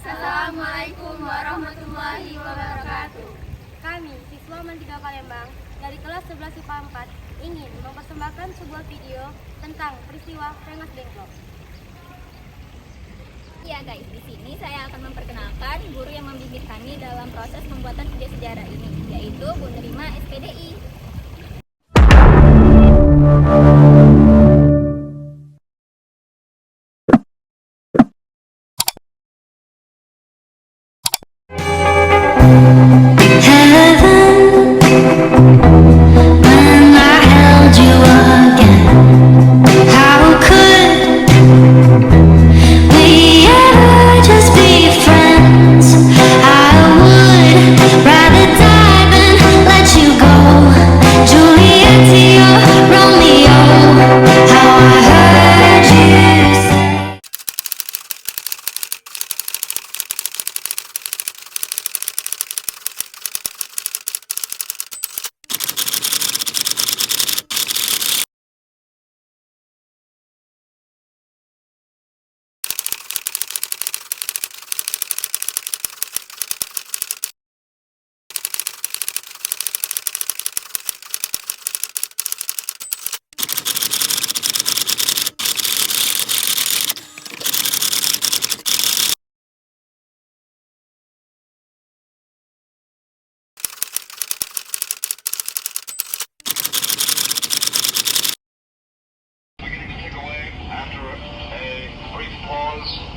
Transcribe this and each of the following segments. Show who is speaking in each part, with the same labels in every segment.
Speaker 1: Assalamualaikum warahmatullahi wabarakatuh.
Speaker 2: Kami, siswa Mandika Palembang, dari kelas 11 IPA 4, ingin mempersembahkan sebuah video tentang peristiwa Rengas Dengklok.
Speaker 1: Ya guys, di sini saya akan memperkenalkan guru yang membimbing kami dalam proses pembuatan video sejarah ini, yaitu Bu Nerima SPDI.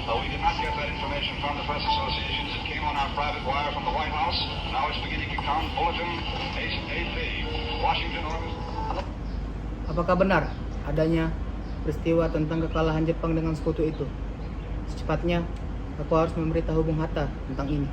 Speaker 3: We did not get that information from the press associations. It came on our private wire from the White House. Now it's beginning to come. Bulletin AP, Washington, August.
Speaker 4: Apakah benar adanya peristiwa tentang kekalahan Jepang dengan sekutu itu? Secepatnya, aku harus memberitahu Bung Hatta tentang ini.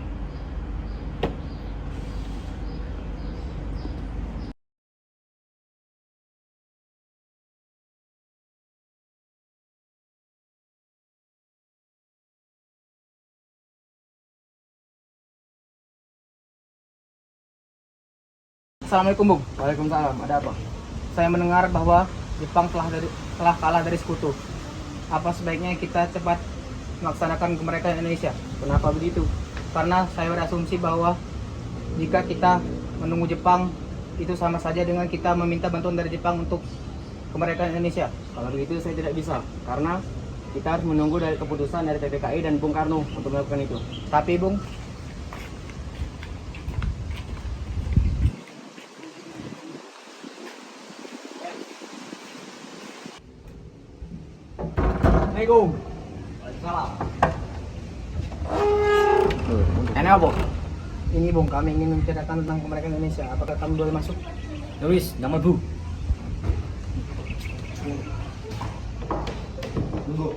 Speaker 4: Assalamualaikum Bung.
Speaker 5: Waalaikumsalam. Ada apa?
Speaker 4: Saya mendengar bahwa Jepang telah kalah dari sekutu. Apa sebaiknya kita cepat melaksanakan kemerdekaan Indonesia?
Speaker 5: Kenapa begitu?
Speaker 4: Karena saya berasumsi bahwa jika kita menunggu Jepang, itu sama saja dengan kita meminta bantuan dari Jepang untuk kemerdekaan Indonesia.
Speaker 5: Kalau begitu saya tidak bisa, karena kita harus menunggu dari keputusan dari PPKI dan Bung Karno untuk melakukan itu.
Speaker 4: Tapi Bung,
Speaker 5: Assalamualaikum. Waalaikumsalam. Ini apa?
Speaker 4: ini Bung, kami ingin membicarakan tentang kemerdekaan Indonesia. Apakah kami boleh masuk?
Speaker 5: Ya wis, jangan bu. Tunggu.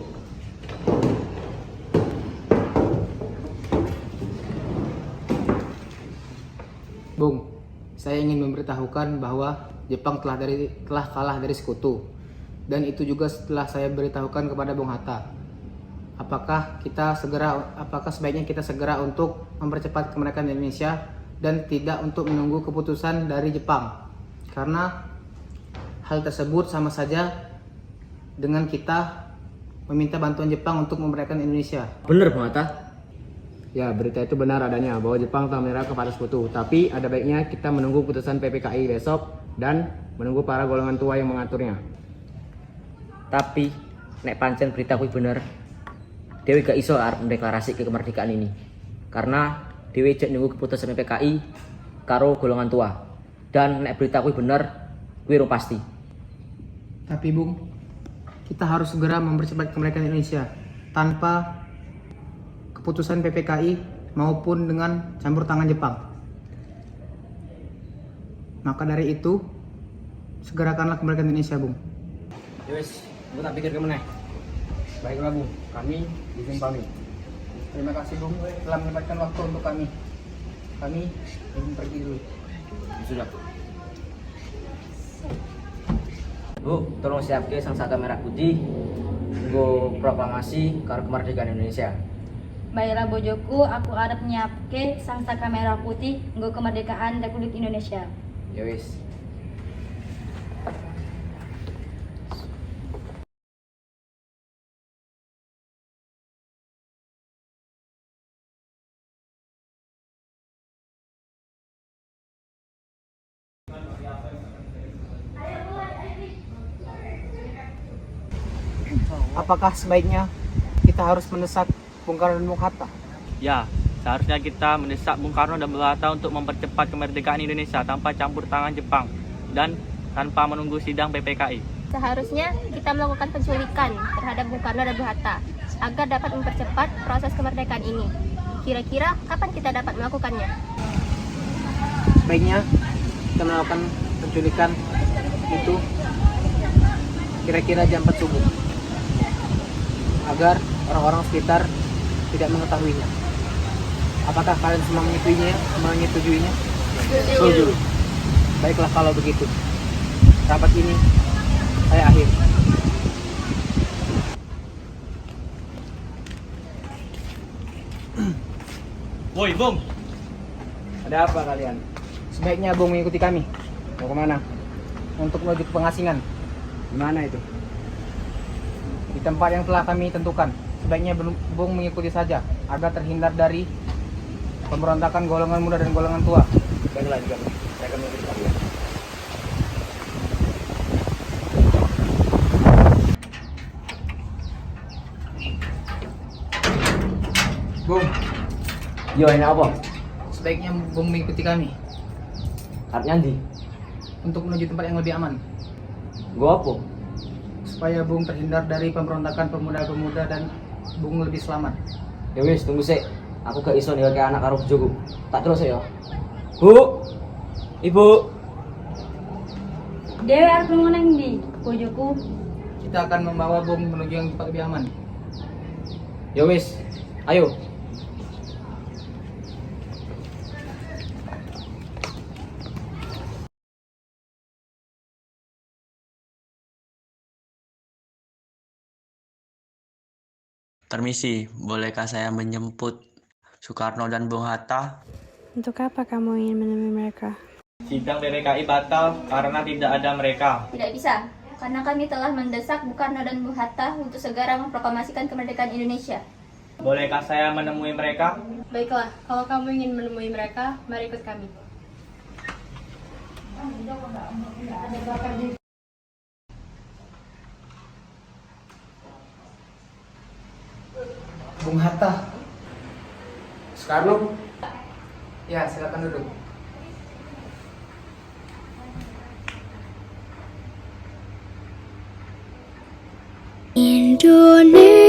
Speaker 4: Bung, saya ingin memberitahukan bahwa Jepang telah kalah dari sekutu. Dan itu juga setelah saya beritahukan kepada Bung Hatta. Apakah sebaiknya kita segera untuk mempercepat kemerdekaan Indonesia dan tidak untuk menunggu keputusan dari Jepang? Karena hal tersebut sama saja dengan kita meminta bantuan Jepang untuk memerdekakan Indonesia.
Speaker 5: Benar Bung Hatta? Ya, berita itu benar adanya bahwa Jepang telah menyerah kepada sekutu. Tapi ada baiknya kita menunggu putusan PPKI besok dan menunggu para golongan tua yang mengaturnya.
Speaker 6: Tapi nek pancen berita kuwi bener, Dewi gak iso arep mendeklarasi kemerdekaan ini. Karena Dewi jek nunggu keputusan PPKI karo golongan tua. Dan nek berita kuwi bener, kuwi rung pasti.
Speaker 4: Tapi Bung, kita harus segera mempercepat kemerdekaan Indonesia tanpa keputusan PPKI maupun dengan campur tangan Jepang. Maka dari itu, segerakanlah kemerdekaan Indonesia, Bung.
Speaker 5: Ya wis, gue tak pikir kemana. Baiklah Bung, kami izin pamit.
Speaker 4: Terima kasih Bung telah menyempatkan waktu untuk kami. Kami ingin pergi dulu.
Speaker 5: Sudah.
Speaker 6: Bu, tolong siapke sang saka merah putih nggo proklamasi karo kemerdekaan Indonesia.
Speaker 1: Baiklah bojoku, aku arep nyiapke sang saka merah putih nggo kemerdekaan Republik Indonesia.
Speaker 6: Ya wis.
Speaker 4: apakah sebaiknya kita harus mendesak Bung Karno dan Bung Hatta?
Speaker 7: Ya, seharusnya kita mendesak Bung Karno dan Bung Hatta untuk mempercepat kemerdekaan Indonesia tanpa campur tangan Jepang dan tanpa menunggu sidang PPKI.
Speaker 2: Seharusnya kita melakukan penculikan terhadap Bung Karno dan Bung Hatta agar dapat mempercepat proses kemerdekaan ini. Kira-kira kapan kita dapat melakukannya?
Speaker 4: Sebaiknya kita melakukan penculikan itu kira-kira jam 4 subuh agar orang-orang sekitar tidak mengetahuinya. Apakah kalian semua menyetujuinya? Setuju. Baiklah kalau begitu. Rapat ini saya akhiri.
Speaker 7: Woi, Bung.
Speaker 5: Ada apa kalian?
Speaker 4: Sebaiknya Bung mengikuti kami
Speaker 5: Mau kemana?
Speaker 4: untuk menuju ke pengasingan
Speaker 5: Di mana itu?
Speaker 4: di tempat yang telah kami tentukan. Sebaiknya Bung mengikuti saja agar terhindar dari pemberontakan golongan muda dan golongan tua.
Speaker 5: Baiklah juga, saya akan mengikuti kalian.
Speaker 4: Bung,
Speaker 6: Yo, ini apa?
Speaker 4: sebaiknya Bung mengikuti kami
Speaker 6: Artinya ndi?
Speaker 4: untuk menuju tempat yang lebih aman,
Speaker 6: Gua apa?
Speaker 4: supaya Bung terhindar dari pemberontakan pemuda-pemuda dan Bung lebih selamat.
Speaker 6: Ya wis, tunggu sik. Aku gak iso nih kayak anak karo bojoku. Tak terus ya. Bu. Ibu.
Speaker 2: Dewi arep nang ndi? Bojoku.
Speaker 4: Kita akan membawa Bung menuju yang tempat lebih aman.
Speaker 6: Ya wis. Ayo.
Speaker 8: Permisi, bolehkah saya menjemput Soekarno dan Bung Hatta?
Speaker 9: Untuk apa kamu ingin menemui mereka?
Speaker 7: Sidang PPKI batal karena tidak ada mereka.
Speaker 1: Tidak bisa, karena kami telah mendesak Bung Karno dan Bung Hatta untuk segera memproklamasikan kemerdekaan Indonesia.
Speaker 7: Bolehkah saya menemui mereka?
Speaker 2: Baiklah, kalau kamu ingin menemui mereka, mari ikut kami.
Speaker 4: Bung Hatta.
Speaker 5: Soekarno?
Speaker 4: Ya, silakan duduk.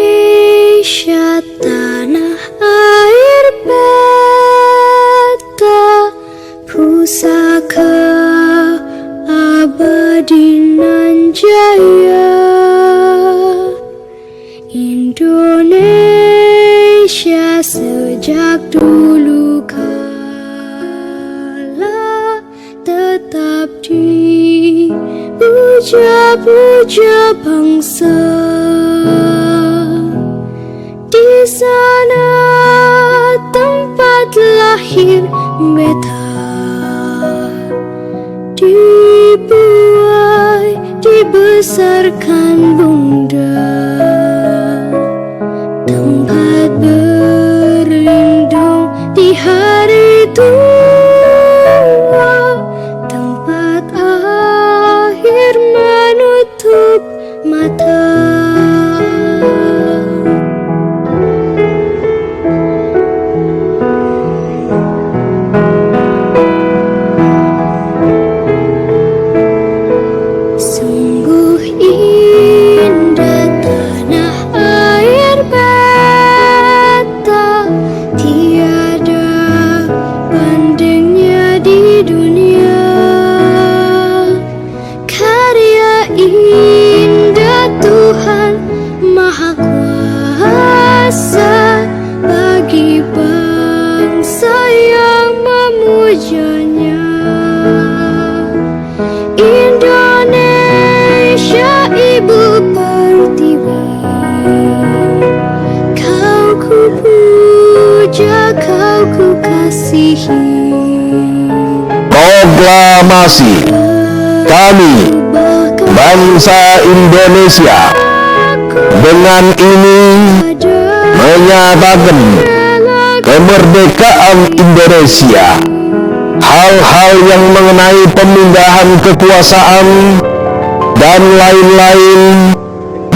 Speaker 9: Indonesia tanah air beta pusaka abadi nan jaya. Indonesia sejak dulu kala tetap dipuja-puja bangsa. Di sana tempat lahir beta, dibuai dibesarkan bunda, tempat berlindung di hari tua, tempat akhir menutup mata. Sungguh indah tanah air beta, tiada bandingnya di dunia. Karya indah Tuhan Maha Kuasa bagi bangsa yang memujanya. Indonesia ibu pertiwi, kau ku puja, kau ku kasihi.
Speaker 10: Proklamasi kami bangsa Indonesia dengan ini menyatakan kemerdekaan Indonesia. Hal-hal yang mengenai pemindahan kekuasaan dan lain-lain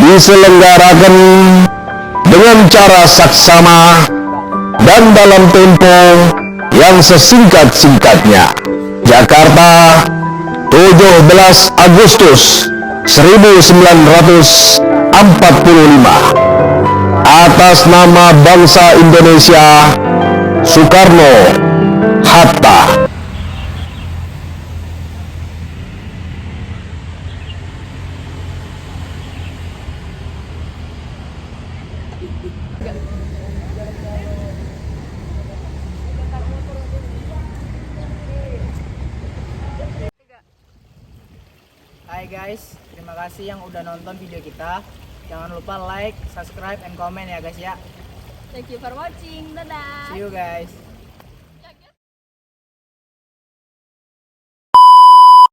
Speaker 10: diselenggarakan dengan cara saksama dan dalam tempo yang sesingkat-singkatnya. Jakarta, 17 Agustus 1945. Atas nama bangsa Indonesia, Soekarno-Hatta.
Speaker 4: Hai guys, terima kasih yang udah nonton video kita. Jangan lupa like, subscribe, and comment ya guys ya.
Speaker 1: Thank you for watching. Dadah.
Speaker 4: See you guys.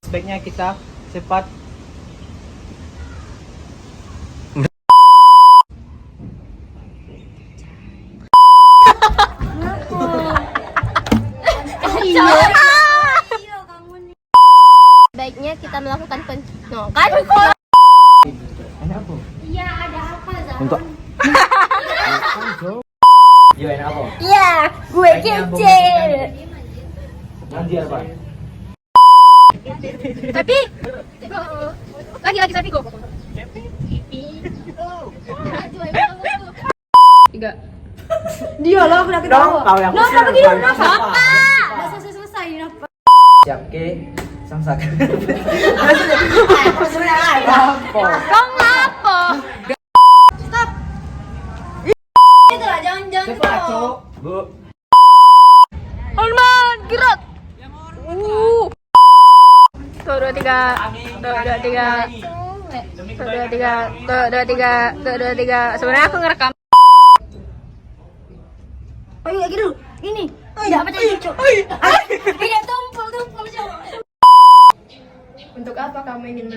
Speaker 4: Sebaiknya kita cepat
Speaker 2: Baiknya kita melakukan kan? Iya, ada apa, Zah?
Speaker 6: Untuk Iya, enak apa?
Speaker 2: Iya, gue kecil.
Speaker 6: Nanti apa?
Speaker 2: Tapi lagi sapi kok. Tiga. Dia lah udah ketawa.
Speaker 6: Tahu yang
Speaker 2: Kenapa begini? Kenapa? Udah selesai. Kenapa?
Speaker 6: Siap ke sang sak.
Speaker 2: Kau ngapa? Stop. Itu lah, jangan.
Speaker 4: cepat, Cok.
Speaker 6: Bu.
Speaker 2: Holman, gerak. Tuh, 2, 3. Sebenarnya aku ngerekam. Ayo lagi dulu. Ini. Tidak apa tadi, Cok. Ini tumpul, Cok. Untuk apa kamu ingin